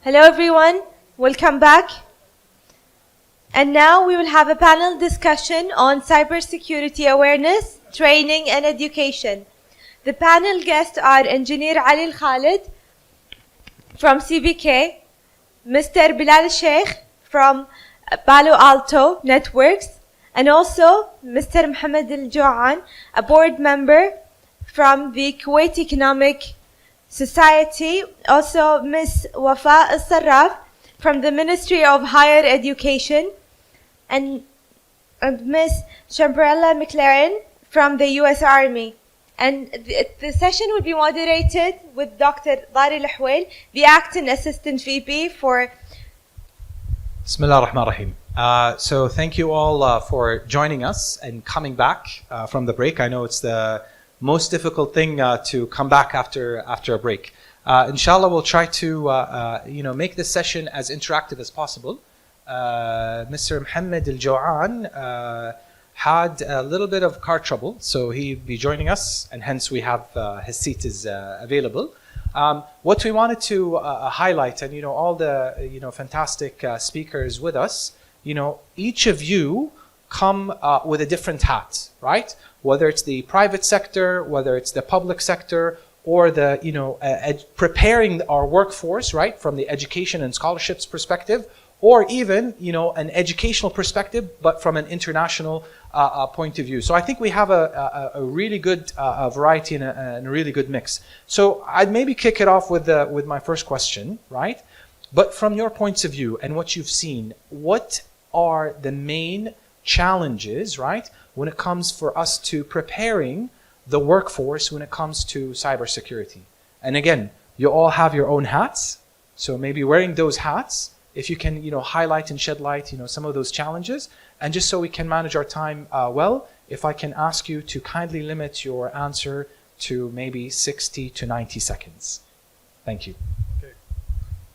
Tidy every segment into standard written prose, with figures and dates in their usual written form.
Hello everyone, welcome back. And now we will have a panel discussion on cybersecurity awareness, training and education. The panel guests are Engineer Ali Khalid from CBK, Mr. Bilal Sheikh from Palo Alto Networks, and also Mr. Mohammed Al-Jouan, a board member from the Kuwait Economic Society, also Ms. Wafa Al-Sarraf from the Ministry of Higher Education, and Ms. Chambrella McLaren from the US Army. And the session will be moderated with Dr. Dari Al-Hwail, the Acting Assistant VP for... Bismillah ar-Rahman ar-Rahim. So thank you all for joining us and coming back from the break. I know it's the most difficult thing to come back after a break. Inshallah, we'll try to make this session as interactive as possible. Mr. Mohammed Al-Jouan had a little bit of car trouble, so he'll be joining us, and hence we have his seat is available. What we wanted to highlight, and all the fantastic speakers with us, each of you come with a different hat, right? Whether it's the private sector, whether it's the public sector, or the preparing our workforce, right, from the education and scholarships perspective, or even an educational perspective, but from an international point of view. So I think we have a really good variety and a really good mix. So I'd maybe kick it off with my first question, right? But from your points of view and what you've seen, what are the main challenges, right, when it comes for us to preparing the workforce when it comes to cybersecurity? And again, you all have your own hats, so maybe wearing those hats, if you can highlight and shed light some of those challenges, and just so we can manage our time well, if I can ask you to kindly limit your answer to maybe 60 to 90 seconds. Thank you.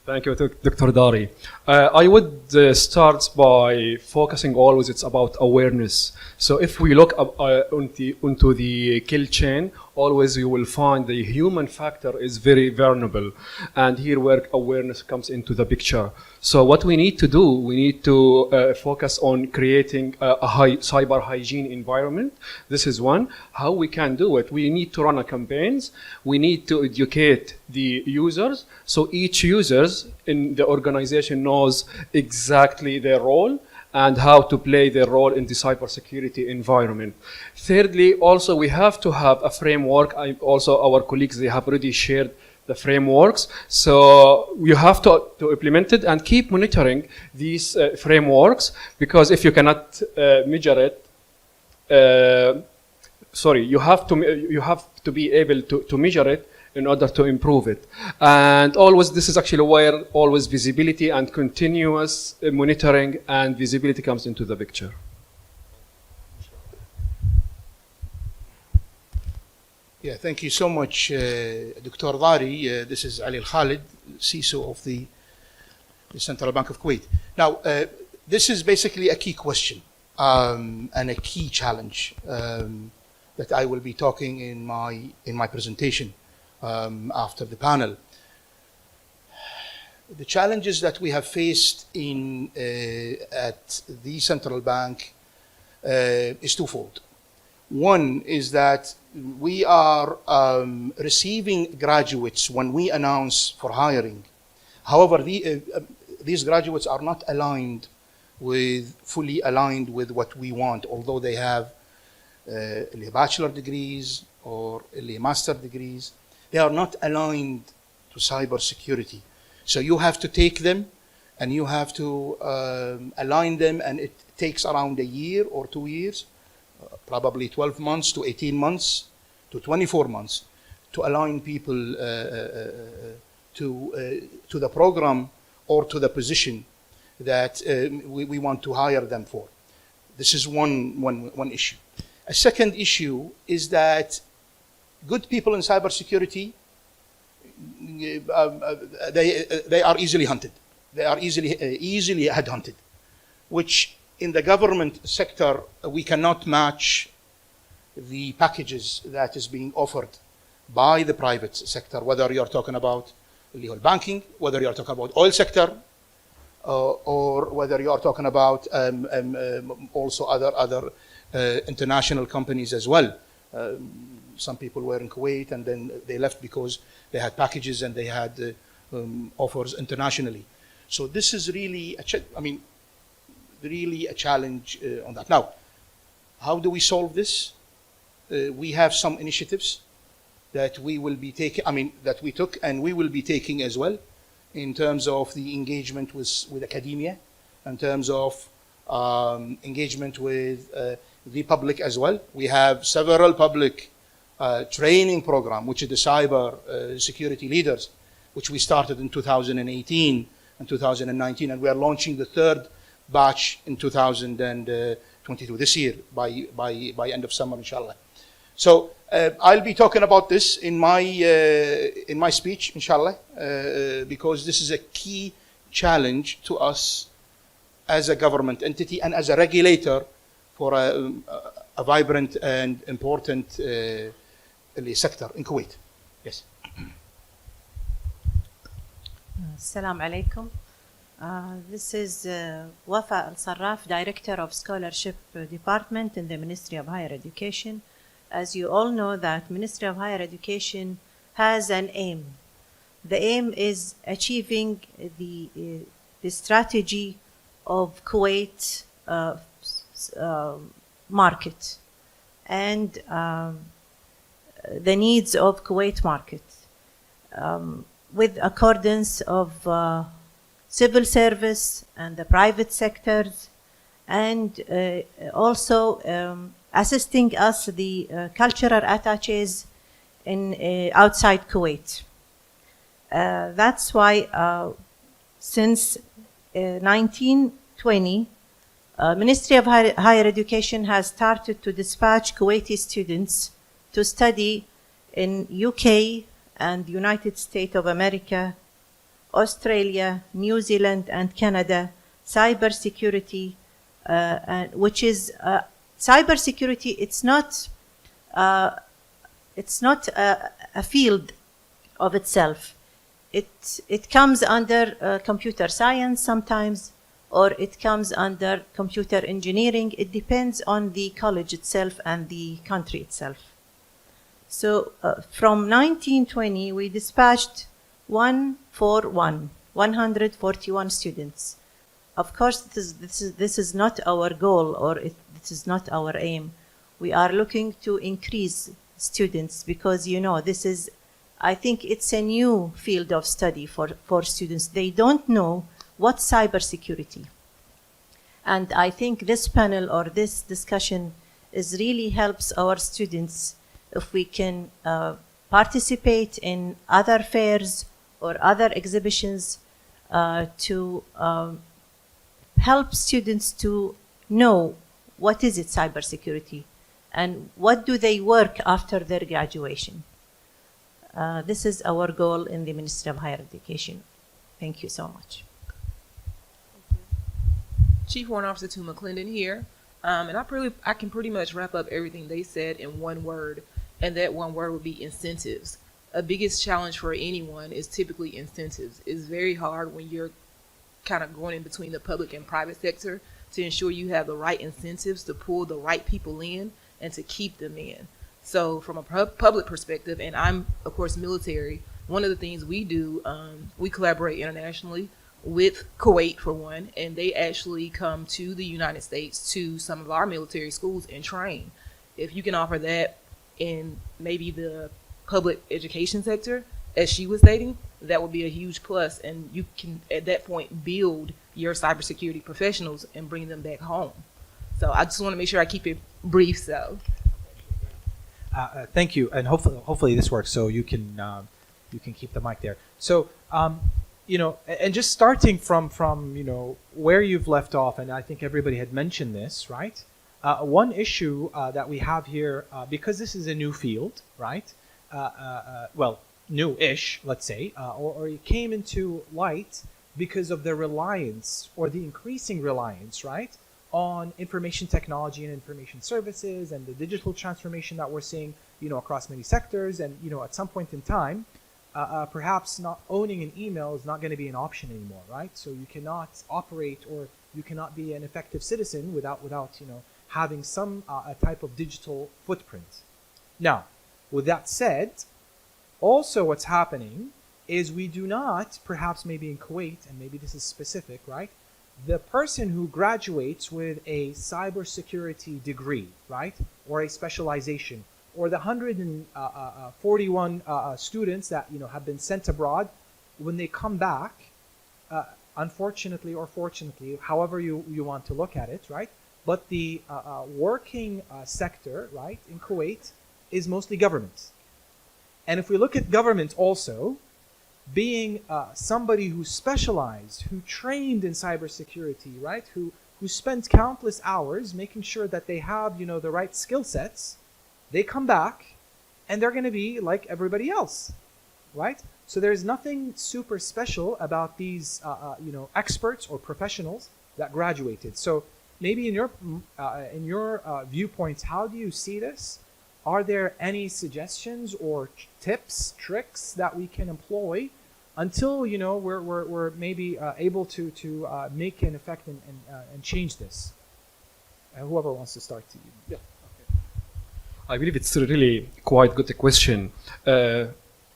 Thank you, Dr. Dari. I would start by focusing always it's about awareness. So if we look into the kill chain, always you will find the human factor is very vulnerable, and here where awareness comes into the picture. So what we need to do, we need to focus on creating a high cyber hygiene environment. This is one. How we can do it? We need to run a campaigns. We need to educate the users, so each users in the organization knows exactly their role and how to play their role in the cybersecurity environment. Thirdly, also we have to have a framework. Also our colleagues, they have already shared the frameworks. So you have to implement it and keep monitoring these frameworks, because if you cannot measure it, you have to be able to measure it in order to improve it. And always, this is actually where always visibility and continuous monitoring and visibility comes into the picture. Yeah, thank you so much, Dr. Dari. This is Ali Khalid, CISO of the Central Bank of Kuwait. Now, this is basically a key question and a key challenge that I will be talking in my presentation after the panel. The challenges that we have faced at the central bank is twofold. One is that we are receiving graduates when we announce for hiring. However, these graduates are not fully aligned with what we want, although they have bachelor degrees or master degrees. They are not aligned to cybersecurity. So you have to take them and you have to align them, and it takes around a year or 2 years, probably 12 months to 18 months to 24 months to align people to the program or to the position that we want to hire them for. This is one issue. A second issue is that good people in cybersecurity, they are easily hunted. They are easily headhunted, which in the government sector, we cannot match the packages that is being offered by the private sector, whether you're talking about اللي هو banking, whether you are talking about oil sector, or whether you are talking about also other international companies as well. Some people were in Kuwait and then they left because they had packages and they had offers internationally. So this is really really a challenge on that. Now, how do we solve this? We have some initiatives that we will be taking, that we took and we will be taking as well, in terms of the engagement with academia, in terms of engagement with the public as well. We have several public training program, which is the cyber security leaders, which we started in 2018 and 2019, and we are launching the third batch in 2022, this year, by end of summer, inshallah. So I'll be talking about this in my speech, inshallah, because this is a key challenge to us as a government entity and as a regulator for a vibrant and important sector in Kuwait. Yes. Assalamu alaikum. This is Wafa Al-Sarraf, Director of Scholarship Department in the Ministry of Higher Education. As you all know, that Ministry of Higher Education has an aim. The aim is achieving the strategy of Kuwait market and the needs of Kuwait market with accordance of civil service and the private sectors, and also assisting us, the cultural attaches in outside Kuwait. That's why since 1920, Ministry of Higher Education has started to dispatch Kuwaiti students to study in UK and United States of America, Australia, New Zealand, and Canada, cybersecurity, which is cybersecurity. It's not a field of itself. It comes under computer science sometimes, or it comes under computer engineering. It depends on the college itself and the country itself. So from 1920, we dispatched 141 students. Of course, this is not our goal, or this is not our aim. We are looking to increase students because, you know, this is, I think it's a new field of study for students. They don't know what's cybersecurity. And I think this panel or this discussion is really helps our students if we can participate in other fairs or other exhibitions to help students to know what is it cybersecurity and what do they work after their graduation. This is our goal in the Ministry of Higher Education. Thank you so much. Chief Warrant Officer to McClendon here, and I can pretty much wrap up everything they said in one word, and that one word would be incentives. A biggest challenge for anyone is typically incentives. It's very hard when you're kind of going in between the public and private sector to ensure you have the right incentives to pull the right people in and to keep them in. So from a public perspective, and I'm of course military, one of the things we do, we collaborate internationally with Kuwait for one, and they actually come to the United States to some of our military schools and train. If you can offer that in maybe the public education sector, as she was stating, that would be a huge plus, and you can at that point build your cybersecurity professionals and bring them back home. So I just want to make sure I keep it brief. So thank you, and hopefully this works, so you can keep the mic there. So you know, and just starting from you know where you've left off, and I think everybody had mentioned this, right? One issue that we have here, because this is a new field, right? Well, new-ish, let's say, or it came into light because of the reliance or the increasing reliance, right, on information technology and information services and the digital transformation that we're seeing, you know, across many sectors. And, you know, at some point in time, perhaps not owning an email is not going to be an option anymore, right? So you cannot operate, or you cannot be an effective citizen without having some a type of digital footprint. Now, with that said, also what's happening is we do not, perhaps maybe in Kuwait, and maybe this is specific, right? The person who graduates with a cybersecurity degree, right, or a specialization, or the 141 students that have been sent abroad, when they come back, unfortunately or fortunately, however you want to look at it, right? But the working sector, right, in Kuwait is mostly government. And if we look at government also, being somebody who specialized, who trained in cybersecurity, right, who spent countless hours making sure that they have the right skill sets, they come back and they're going to be like everybody else, right? So there's nothing super special about these experts or professionals that graduated. So maybe in your viewpoints, how do you see this? Are there any suggestions or tips, tricks that we can employ until we're maybe able to make an effect and change this? Whoever wants to start. To you. Yeah. Okay. I believe it's really quite good question.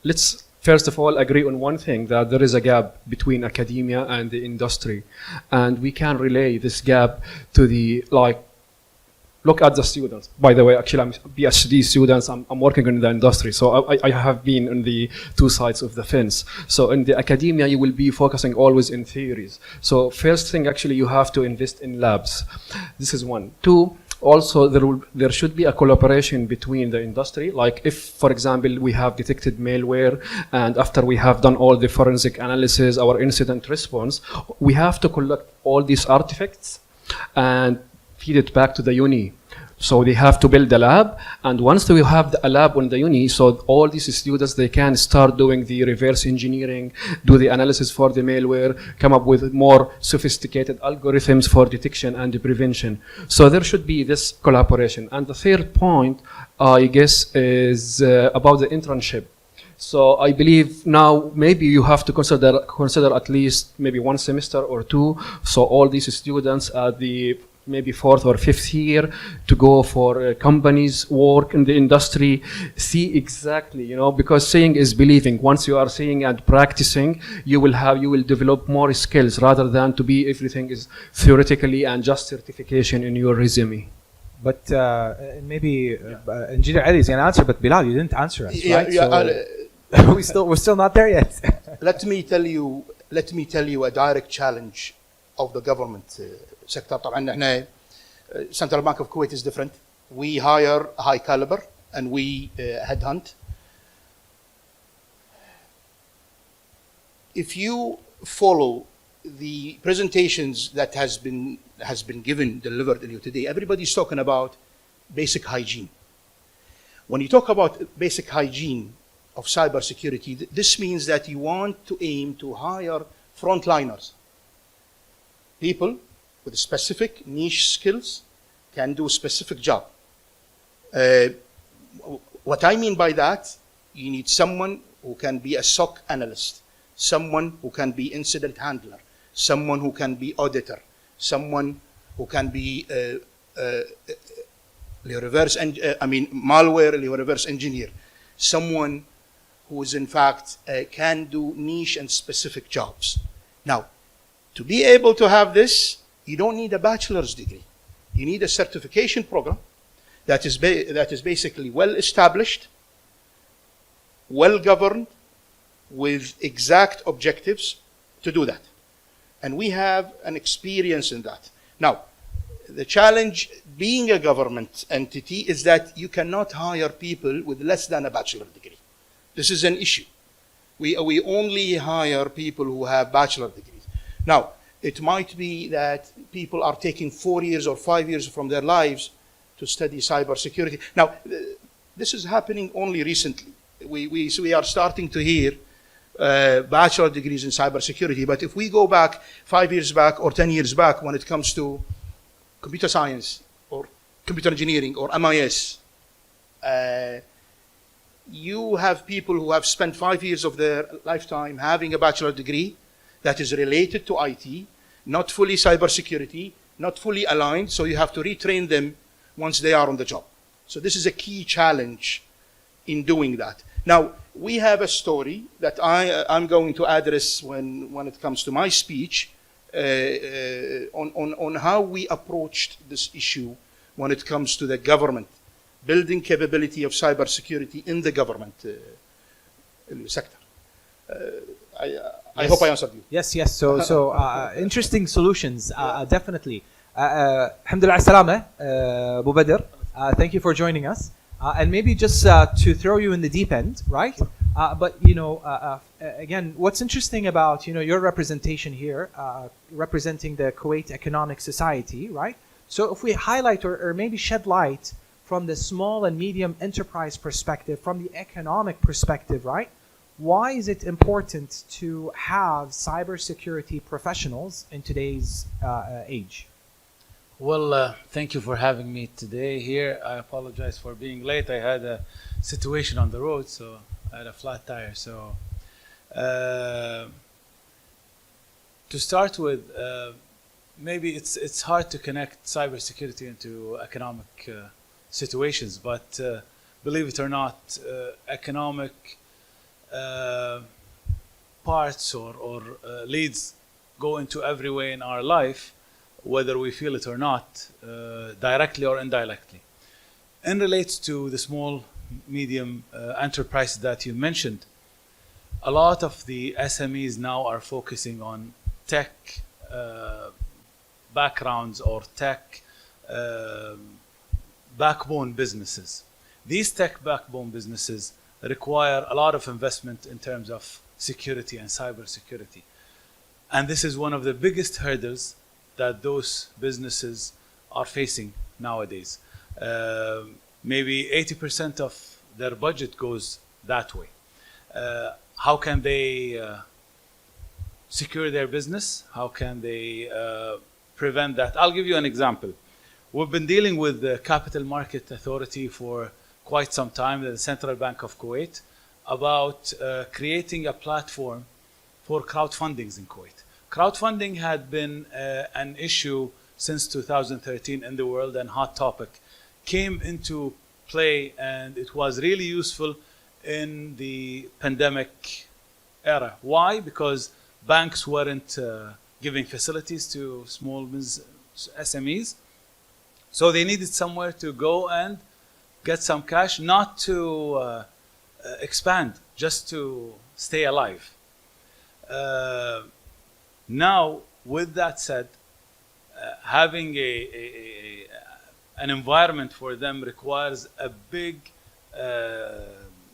Let's first of all agree on one thing, that there is a gap between academia and the industry, and we can relay this gap to the look at the students. By the way, actually, I'm PhD students. I'm working in the industry, so I have been on the two sides of the fence. So in the academia, you will be focusing always in theories. So first thing, actually, you have to invest in labs. This is one. Two, also there should be a collaboration between the industry. Like if, for example, we have detected malware, and after we have done all the forensic analysis, our incident response, we have to collect all these artifacts and feed it back to the uni. So they have to build a lab, and once we have a lab on the uni, so all these students, they can start doing the reverse engineering, do the analysis for the malware, come up with more sophisticated algorithms for detection and prevention. So there should be this collaboration. And the third point, I guess, is about the internship. So I believe now maybe you have to consider at least maybe one semester or two. So all these students at the maybe fourth or fifth year to go for companies, work in the industry, see exactly, because seeing is believing. Once you are seeing and practicing, you will develop more skills rather than to be everything is theoretically and just certification in your resume. But maybe Engineer Ali is going to answer, but Bilal, you didn't answer us, right? So we're still not there yet. Let me tell you a direct challenge of the government sector. طبعا احنا Central Bank of Kuwait is different. We hire high caliber and we headhunt. If you follow the presentations that has been delivered to you today, everybody's talking about basic hygiene. When you talk about basic hygiene of cybersecurity, this means that you want to aim to hire frontliners, people with specific niche skills, can do a specific job. What I mean by that, you need someone who can be a SOC analyst, someone who can be incident handler, someone who can be auditor, someone who can be malware reverse engineer, someone who is in fact can do niche and specific jobs. Now, to be able to have this, you don't need a bachelor's degree. You need a certification program that is basically well established, well governed, with exact objectives to do that. And we have an experience in that. Now, the challenge being a government entity is that you cannot hire people with less than a bachelor degree. This is an issue. We only hire people who have bachelor degrees. Now, it might be that people are taking 4 years or 5 years from their lives to study cybersecurity. Now, this is happening only recently. We are starting to hear bachelor degrees in cybersecurity, but if we go back 5 years back or 10 years back when it comes to computer science or computer engineering or MIS, you have people who have spent 5 years of their lifetime having a bachelor degree that is related to IT, not fully cybersecurity, not fully aligned, so you have to retrain them once they are on the job. So this is a key challenge in doing that. Now, we have a story that I'm going to address when it comes to my speech on how we approached this issue when it comes to the government, building capability of cybersecurity in the government sector. I hope I answered you. Yes, yes. So interesting solutions, definitely. Alhamdulillah salama, Abu Badr. Thank you for joining us. And maybe just to throw you in the deep end, right? But again, what's interesting about your representation here, representing the Kuwait Economic Society, right? So if we highlight or maybe shed light from the small and medium enterprise perspective, from the economic perspective, right? Why is it important to have cybersecurity professionals in today's age? Well, thank you for having me today here. I apologize for being late. I had a situation on the road, so I had a flat tire. So to start with, maybe it's hard to connect cybersecurity into economic situations, but believe it or not, economic parts or leads go into every way in our life, whether we feel it or not, directly or indirectly. And relates to the small, medium enterprises that you mentioned. A lot of the SMEs now are focusing on tech backgrounds or tech backbone businesses. These tech backbone businesses require a lot of investment in terms of security and cybersecurity. And this is one of the biggest hurdles that those businesses are facing nowadays. Maybe 80% of their budget goes that way. How can they secure their business? How can they prevent that? I'll give you an example. We've been dealing with the Capital Market Authority for quite some time, the Central Bank of Kuwait, about creating a platform for crowdfundings in Kuwait. Crowdfunding had been an issue since 2013 in the world and hot topic. Came into play and it was really useful in the pandemic era. Why? Because banks weren't giving facilities to small SMEs. So they needed somewhere to go and get some cash, not to expand, just to stay alive. Now, with that said, having an environment for them requires a big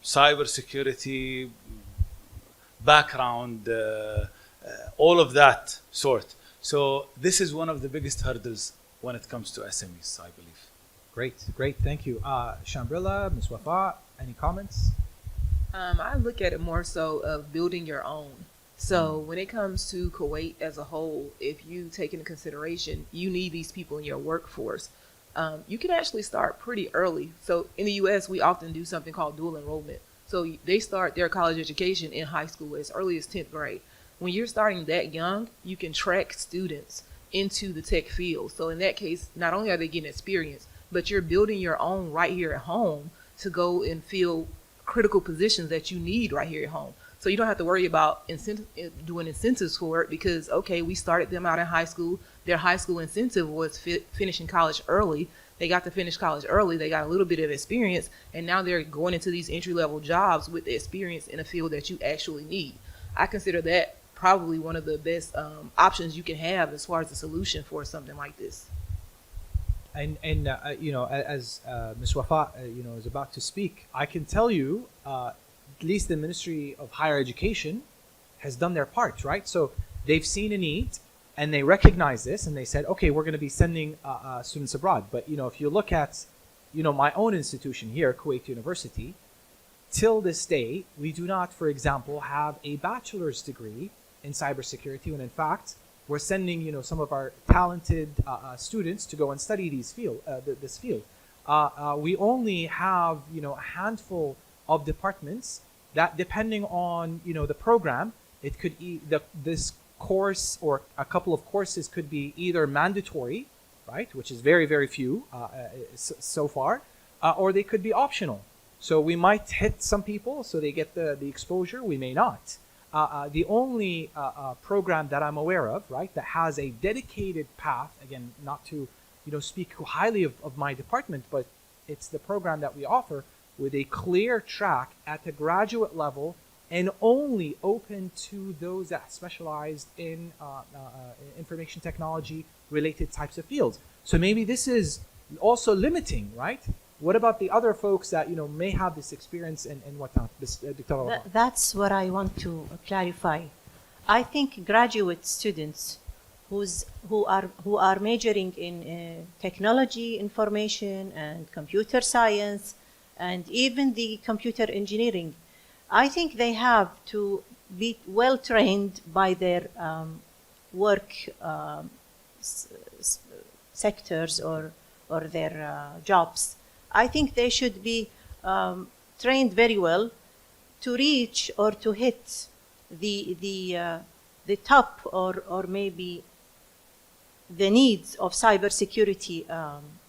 cybersecurity background, all of that sort. So this is one of the biggest hurdles when it comes to SMEs, I believe. Great, thank you. Shambrilla, Ms. Wafa, any comments? I look at it more so of building your own. So when it comes to Kuwait as a whole, if you take into consideration, you need these people in your workforce. You can actually start pretty early. So in the U.S., we often do something called dual enrollment. So they start their college education in high school as early as 10th grade. When you're starting that young, you can track students into the tech field. So in that case, not only are they getting experience, but you're building your own right here at home to go and fill critical positions that you need right here at home. So you don't have to worry about doing incentives for it because, okay, we started them out in high school. Their high school incentive was finishing college early. They got to finish college early. They got a little bit of experience, and now they're going into these entry-level jobs with the experience in a field that you actually need. I consider that probably one of the best options you can have as far as a solution for something like this. And as Ms. Wafa, is about to speak, I can tell you, at least the Ministry of Higher Education has done their part, right? So they've seen a need and they recognize this and they said, okay, we're going to be sending students abroad. But, if you look at, my own institution here, Kuwait University, till this day, we do not, for example, have a bachelor's degree in cybersecurity. When in fact, we're sending, some of our talented students to go and study this field. We only have, a handful of departments that, depending on the program, it could this course or a couple of courses could be either mandatory, right, which is very, very few so far, or they could be optional. So we might hit some people so they get the exposure, we may not. The only program that I'm aware of, right, that has a dedicated path, again, not to speak highly of my department, but it's the program that we offer with a clear track at the graduate level and only open to those that specialized in information technology related types of fields. So maybe this is also limiting, right? What about the other folks that may have this experience and whatnot? That's what I want to clarify. I think graduate students who are majoring in technology, information, and computer science, and even the computer engineering, I think they have to be well trained by their work sectors or their jobs. I think they should be trained very well to reach or to hit the top or maybe the needs of cybersecurity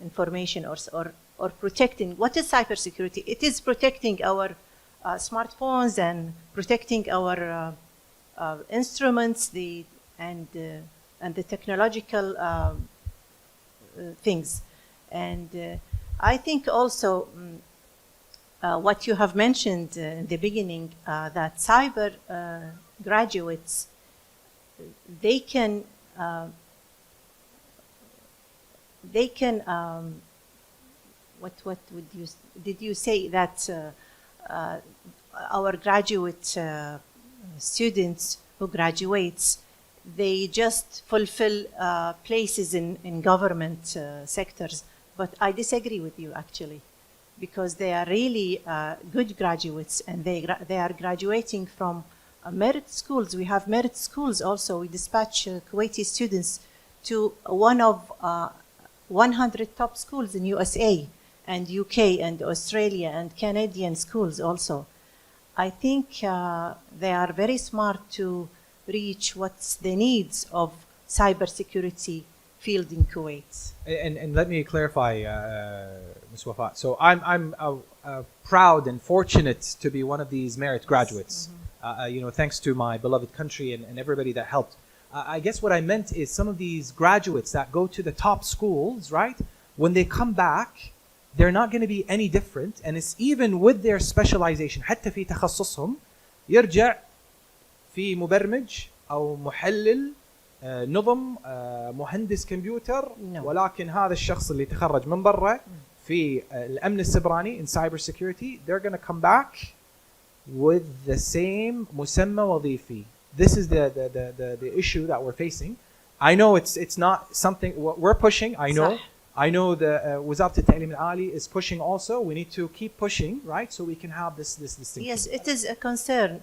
information or protecting. What is cybersecurity? It is protecting our smartphones and protecting our instruments, and the technological things. And I think also what you have mentioned in the beginning, that cyber graduates, they can what did you say that our graduate students who graduates, they just fulfill places in government sectors, but I disagree with you actually, because they are really good graduates, and they are graduating from merit schools. We have merit schools also. We dispatch Kuwaiti students to one of 100 top schools in USA and UK and Australia and Canadian schools also. I think they are very smart to reach what's the needs of cybersecurity field in Kuwait. And let me clarify, Ms. Wafa. So I'm proud and fortunate to be one of these merit graduates. Thanks to my beloved country and everybody that helped. I guess what I meant is some of these graduates that go to the top schools, right? When they come back, they're not going to be any different, and it's even with their specialization. حتى في تخصصهم يرجع في مبرمج أو محلل نظم مهندس كمبيوتر، ولكن هذا الشخص اللي تخرج من برا في الأمن السيبراني in cybersecurity, they're going to come back with the same مسمى وظيفي. This is the issue that we're facing. I know it's not something we're pushing. I know the وزارة التعليم العالي is pushing also. We need to keep pushing, right? So we can have this distinction. Yes, it is a concern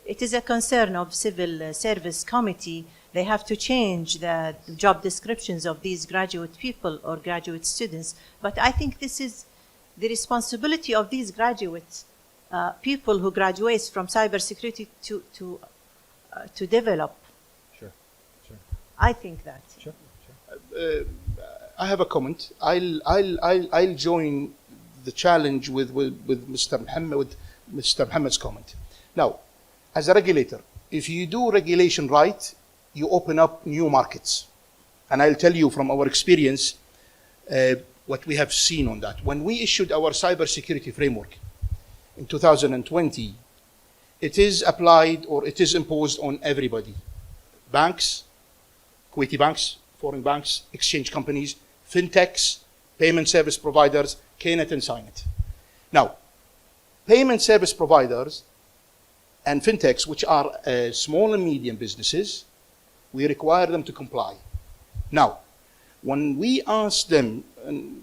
it is a concern of Civil Service Committee. They have to change the job descriptions of these graduate people or graduate students. But I think this is the responsibility of these graduates. People who graduate from cybersecurity to develop. Sure. I think that. Sure. I have a comment. I'll join the challenge with Mr. Muhammad's comment. Now, as a regulator, if you do regulation right, you open up new markets, and I'll tell you from our experience what we have seen on that. When we issued our cybersecurity framework in 2020, it is applied or it is imposed on everybody. Banks, Kuwaiti banks, foreign banks, exchange companies, fintechs, payment service providers, KNet and Signet. Now, payment service providers and fintechs, which are small and medium businesses, we require them to comply. Now, when we ask them, and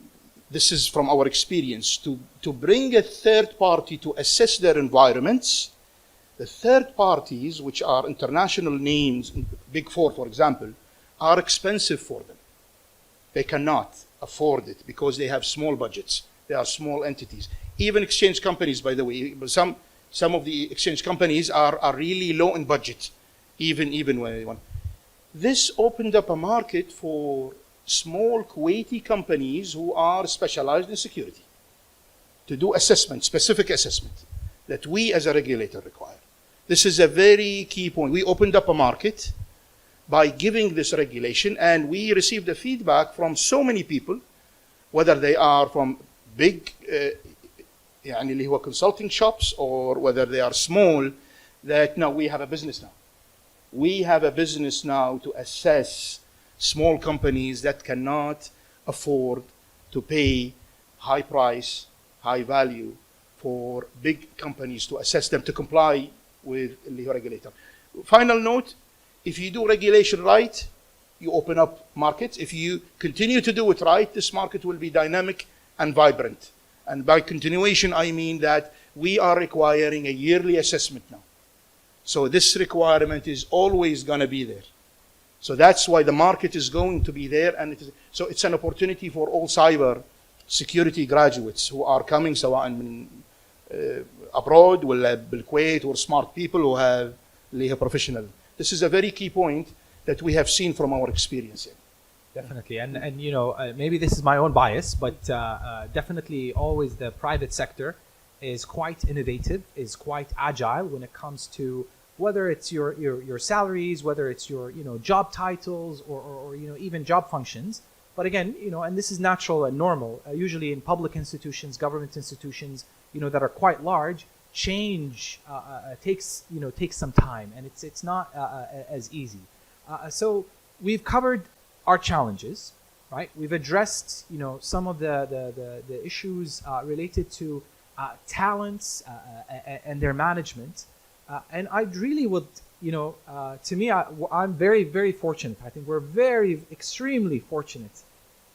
this is from our experience, to bring a third party to assess their environments, the third parties, which are international names, Big Four, for example, are expensive for them. They cannot afford it because they have small budgets. They are small entities. Even exchange companies, by the way, some of the exchange companies are really low in budget, even when they want. This opened up a market for small Kuwaiti companies who are specialized in security to do assessment, specific assessment that we as a regulator require. This is a very key point. We opened up a market by giving this regulation, and we received the feedback from so many people, whether they are from big يعني اللي هو consulting shops or whether they are small, that no, we have a business now. We have a business now to assess small companies that cannot afford to pay high price, high value for big companies to assess them to comply with the regulator. Final note, if you do regulation right, you open up markets. If you continue to do it right, this market will be dynamic and vibrant. And by continuation, I mean that we are requiring a yearly assessment now. So this requirement is always going to be there. So that's why the market is going to be there. And so it's an opportunity for all cyber security graduates who are coming سواء من abroad ولا بالكويت, or smart people who have professional. This is a very key point that we have seen from our experience. Definitely, and you know, maybe this is my own bias, but definitely always the private sector is quite innovative, is quite agile when it comes to whether it's your salaries, whether it's your job titles, or even job functions. But again, and this is natural and normal. Usually in public institutions, government institutions, that are quite large, change takes some time, and it's not as easy. So we've covered our challenges, right? We've addressed some of the issues related to talents and their management, and I really would to me, I'm very, very fortunate. I think we're extremely fortunate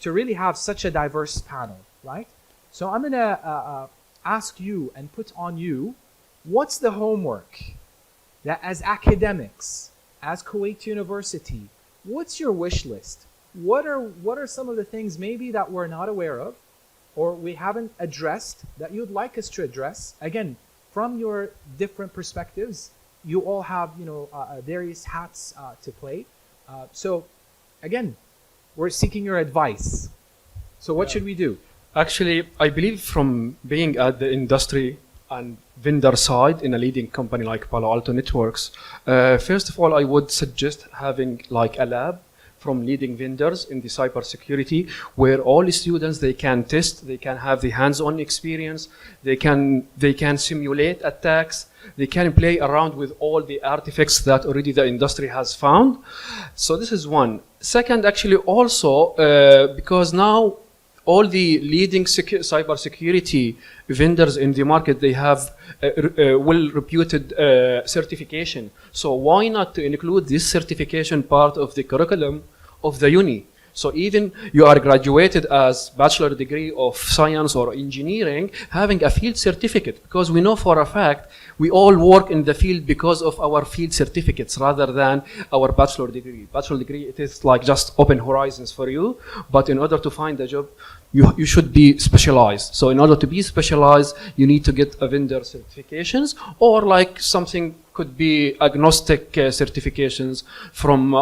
to really have such a diverse panel, right? So I'm gonna ask you and put on you, what's the homework that as academics, as Kuwait University, what's your wish list? What are some of the things maybe that we're not aware of or we haven't addressed that you'd like us to address? Again, from your different perspectives, you all have various hats to play. So again, we're seeking your advice. So what should we do? Actually, I believe from being at the industry and vendor side in a leading company like Palo Alto Networks, first of all, I would suggest having like a lab from leading vendors in the cybersecurity, where all the students, they can test, they can have the hands-on experience, they can simulate attacks, they can play around with all the artifacts that already the industry has found. So this is one. Second, actually also, because now all the leading cybersecurity vendors in the market, they have well-reputed certification. So why not to include this certification part of the curriculum of the uni? So even you are graduated as bachelor degree of science or engineering, having a field certificate, because we know for a fact we all work in the field because of our field certificates rather than our bachelor degree. Bachelor degree, it is like just open horizons for you, but in order to find a job, you should be specialized. So in order to be specialized, you need to get a vendor certifications, or like something could be agnostic certifications from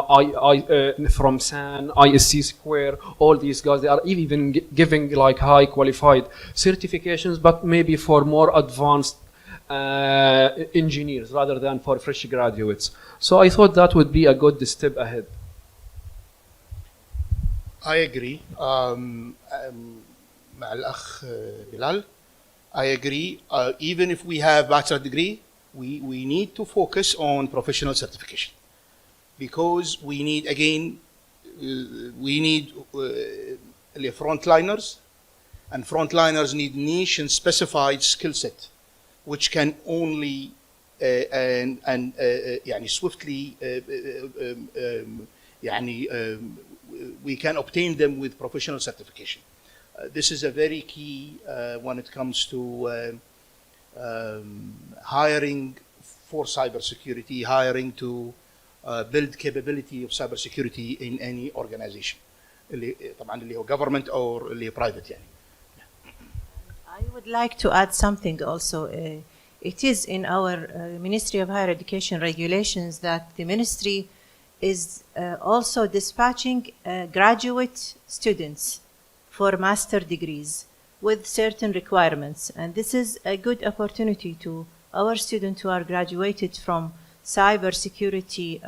from SAN, ISC Square, all these guys. They are even giving like high qualified certifications, but maybe for more advanced engineers rather than for fresh graduates. So I thought that would be a good step ahead. I agree. مع الأخ بلال, I agree. Even if we have bachelor degree, we need to focus on professional certification, because we need, again, we need frontliners, and frontliners need niche and specified skill set, which can only يعني swiftly يعني we can obtain them with professional certification. This is a very key when it comes to hiring for cybersecurity, hiring to build capability of cybersecurity in any organization. طبعا اللي هو government or اللي هو private يعني. I would like to add something also. It is in our Ministry of Higher Education regulations that the ministry is also dispatching graduate students for master degrees with certain requirements. And this is a good opportunity to our students who are graduated from cybersecurity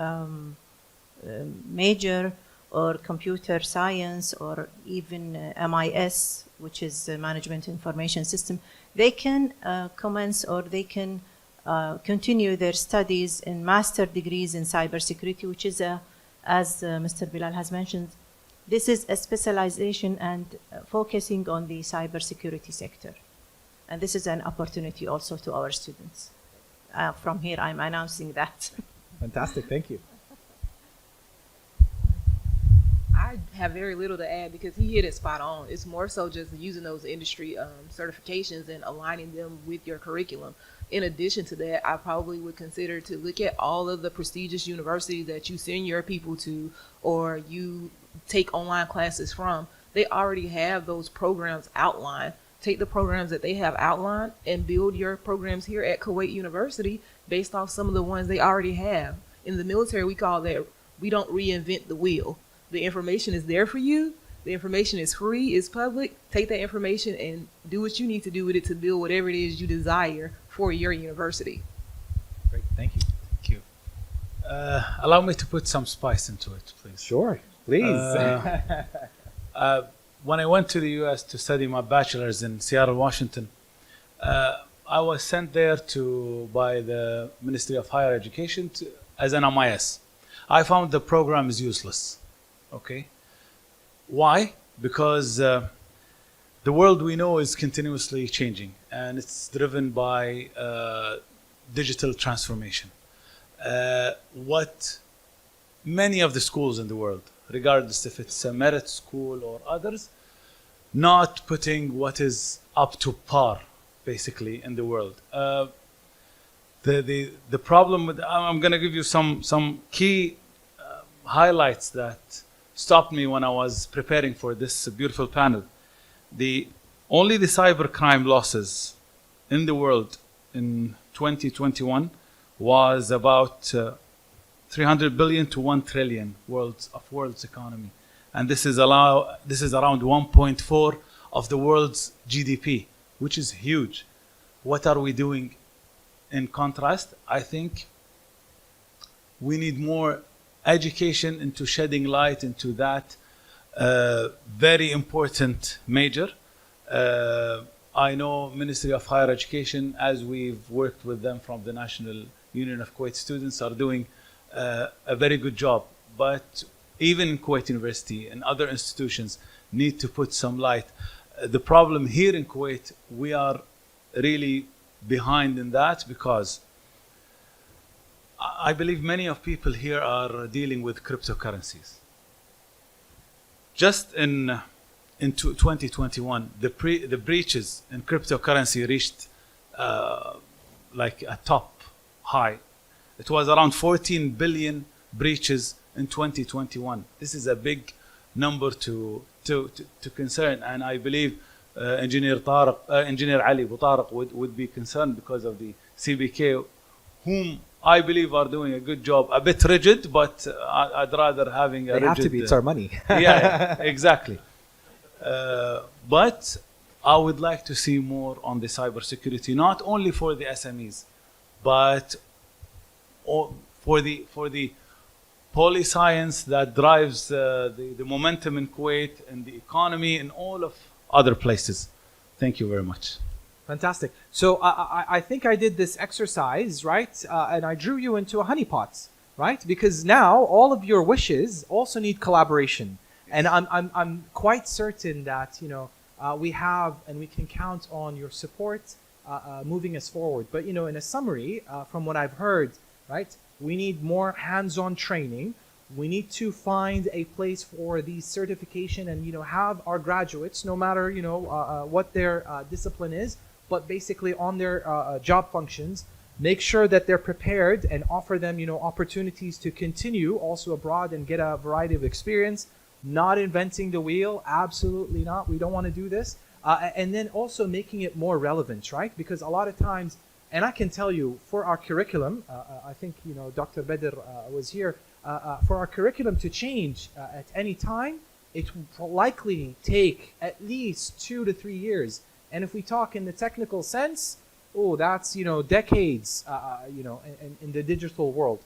major or computer science or even MIS, which is Management Information System. They can commence or they can continue their studies in master degrees in cybersecurity, which is, as Mr. Bilal has mentioned, this is a specialization and focusing on the cybersecurity sector. And this is an opportunity also to our students. From here, I'm announcing that. Fantastic, thank you. I have very little to add because he hit it spot on. It's more so just using those industry certifications and aligning them with your curriculum. In addition to that, I probably would consider to look at all of the prestigious universities that you send your people to or you take online classes from. They already have those programs outlined. Take the programs that they have outlined and build your programs here at Kuwait University based off some of the ones they already have. In the military, we call that, we don't reinvent the wheel. The information is there for you. The information is free, it's public. Take that information and do what you need to do with it to build whatever it is you desire for your university. Great, thank you. Thank you. Allow me to put some spice into it, please. Sure, please. When I went to the US to study my bachelor's in Seattle, Washington, I was sent there by the Ministry of Higher Education as an MIS. I found the program is useless. Okay. Why? Because the world we know is continuously changing and it's driven by digital transformation. What many of the schools in the world, regardless if it's a merit school or others, not putting what is up to par basically in the world. The problem with, I'm going to give you some key highlights that stopped me when I was preparing for this beautiful panel. Only the cybercrime losses in the world in 2021 was about 300 billion to 1 trillion world's economy, and this is around 1.4 of the world's GDP, which is huge. What are we doing in contrast? I think we need more education into shedding light into that very important major. I know Ministry of Higher Education, as we've worked with them from the National Union of Kuwait Students, are doing a very good job. But even in Kuwait University and other institutions need to put some light. The problem here in Kuwait, we are really behind in that because I believe many of people here are dealing with cryptocurrencies. Just in 2021, the breaches in cryptocurrency reached like a top high. It was around 14 billion breaches in 2021. This is a big number to concern, and I believe Engineer Ali Butariq would be concerned because of the CBK, whom I believe are doing a good job. A bit rigid, but I'd rather having a rigid... They have to be, it's our money. Yeah, exactly. But I would like to see more on the cybersecurity, not only for the SMEs, but for the polyscience that drives the momentum in Kuwait and the economy and all of other places. Thank you very much. Fantastic. So I think I did this exercise, right? And I drew you into a honeypot, right? Because now all of your wishes also need collaboration. And I'm quite certain that, we have and we can count on your support moving us forward. But, in a summary, from what I've heard, right, we need more hands-on training. We need to find a place for the certification and, have our graduates, no matter, what their discipline is, but basically on their job functions, make sure that they're prepared and offer them, opportunities to continue also abroad and get a variety of experience. not inventing the wheel, absolutely not. We don't want to do this. And then also making it more relevant, right? Because a lot of times, and I can tell you, for our curriculum, I think, you know, Dr. Badr was here, for our curriculum to change at any time, it will likely take at least 2 to 3 years. And if we talk in the technical sense, oh, that's, you know, decades, you know, in the digital world.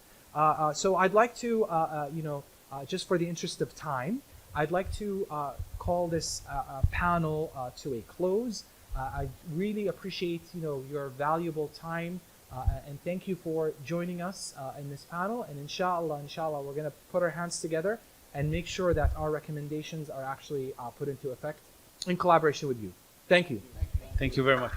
So I'd like to, you know, just for the interest of time, I'd like to call this panel to a close. I really appreciate, you know, your valuable time, and thank you for joining us in this panel. And inshallah, we're going to put our hands together and make sure that our recommendations are actually put into effect in collaboration with you. Thank you. Thank you very much.